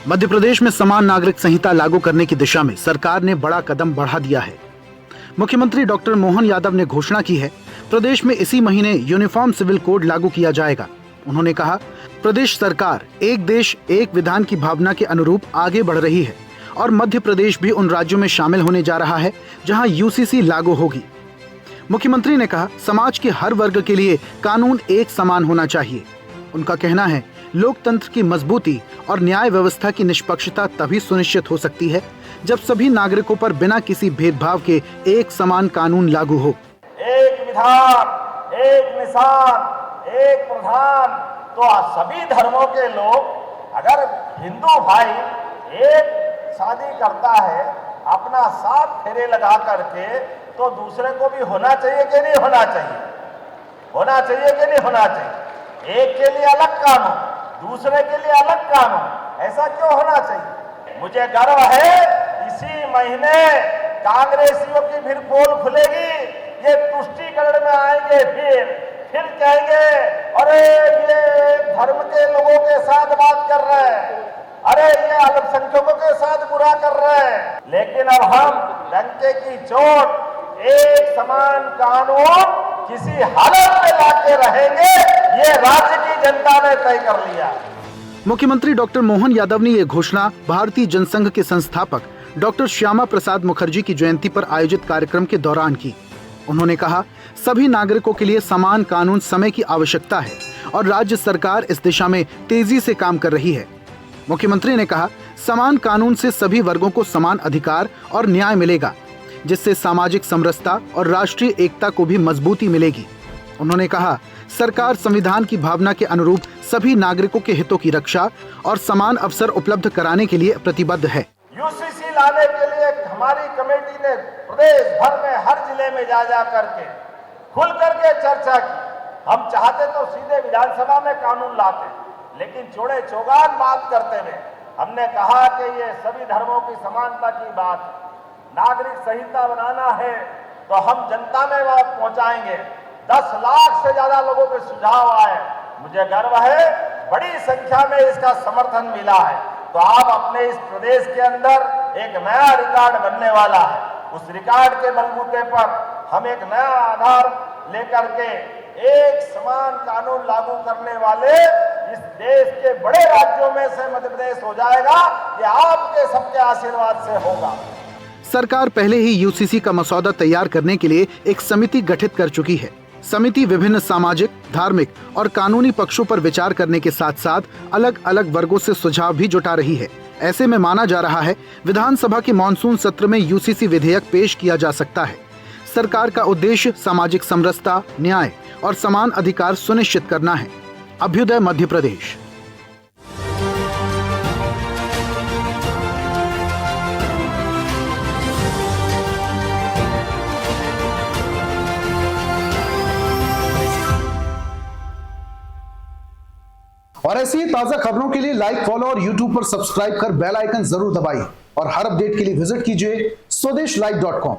मध्य प्रदेश में समान नागरिक संहिता लागू करने की दिशा में सरकार ने बड़ा कदम बढ़ा दिया है। मुख्यमंत्री डॉक्टर मोहन यादव ने घोषणा की है, प्रदेश में इसी महीने यूनिफॉर्म सिविल कोड लागू किया जाएगा। उन्होंने कहा, प्रदेश सरकार एक देश एक विधान की भावना के अनुरूप आगे बढ़ रही है और मध्य प्रदेश भी उन राज्यों में शामिल होने जा रहा है जहां यूसीसी लागू होगी। मुख्यमंत्री ने कहा, समाज के हर वर्ग के लिए कानून एक समान होना चाहिए। उनका कहना है, लोकतंत्र की मजबूती और न्याय व्यवस्था की निष्पक्षता तभी सुनिश्चित हो सकती है जब सभी नागरिकों पर बिना किसी भेदभाव के एक समान कानून लागू हो। एक विधान, एक निशान, एक प्रधान, तो सभी धर्मों के लोग, अगर हिंदू भाई एक शादी करता है अपना 7 फेरे लगा करके, तो दूसरे को भी होना चाहिए कि नहीं होना चाहिए? होना चाहिए कि नहीं होना चाहिए? एक के लिए अलग कानून, दूसरे के लिए अलग कानून, ऐसा क्यों होना चाहिए? मुझे गर्व है, इसी महीने कांग्रेसियों की फिर पोल खुलेगी, ये तुष्टीकरण में आएंगे, फिर कहेंगे, अरे ये धर्म के लोगों के साथ बात कर रहे हैं, अरे ये अल्पसंख्यकों के साथ बुरा कर रहे हैं। लेकिन अब हम डंके की चोट, एक समान कानून किसी हालत में लाके रहेंगे, ये राज्य की जनता ने तय कर लिया। मुख्यमंत्री डॉक्टर मोहन यादव ने यह घोषणा भारतीय जनसंघ के संस्थापक डॉक्टर श्यामा प्रसाद मुखर्जी की जयंती पर आयोजित कार्यक्रम के दौरान की। उन्होंने कहा, सभी नागरिकों के लिए समान कानून समय की आवश्यकता है और राज्य सरकार इस दिशा में तेजी से काम कर रही है। मुख्यमंत्री ने कहा, समान कानून से सभी वर्गों को समान अधिकार और न्याय मिलेगा, जिससे सामाजिक समरसता और राष्ट्रीय एकता को भी मजबूती मिलेगी। उन्होंने कहा, सरकार संविधान की भावना के अनुरूप सभी नागरिकों के हितों की रक्षा और समान अवसर उपलब्ध कराने के लिए प्रतिबद्ध है। यूसीसी लाने के लिए हमारी कमेटी ने प्रदेश भर में हर जिले में जा करके खुल करके चर्चा की। हम चाहते तो सीधे विधानसभा में कानून लाते, लेकिन चौड़े चौगान बात करते हुए हमने कहा कि ये सभी धर्मों की समानता की बात है। नागरिक संहिता बनाना है तो हम जनता में बात पहुंचाएंगे। 10 लाख से ज्यादा लोगों के सुझाव आए, मुझे गर्व है, बड़ी संख्या में इसका समर्थन मिला है। तो आप अपने इस प्रदेश के अंदर एक नया रिकॉर्ड बनने वाला है। उस रिकॉर्ड के बलबूते पर हम एक नया आधार लेकर के एक समान कानून लागू करने वाले इस देश के बड़े राज्यों में से मध्य प्रदेश हो जाएगा। ये आपके सबके आशीर्वाद से होगा। सरकार पहले ही यूसीसी का मसौदा तैयार करने के लिए एक समिति गठित कर चुकी है। समिति विभिन्न सामाजिक, धार्मिक और कानूनी पक्षों पर विचार करने के साथ साथ अलग अलग वर्गों से सुझाव भी जुटा रही है। ऐसे में माना जा रहा है, विधानसभा के मॉनसून सत्र में यूसीसी विधेयक पेश किया जा सकता है। सरकार का उद्देश्य सामाजिक समरसता, न्याय और समान अधिकार सुनिश्चित करना है। अभ्युदय मध्य प्रदेश। और ऐसी ही ताजा खबरों के लिए लाइक, फॉलो और यूट्यूब पर सब्सक्राइब कर बेल आइकन जरूर दबाइए और हर अपडेट के लिए विजिट कीजिए स्वदेशलाइव.com।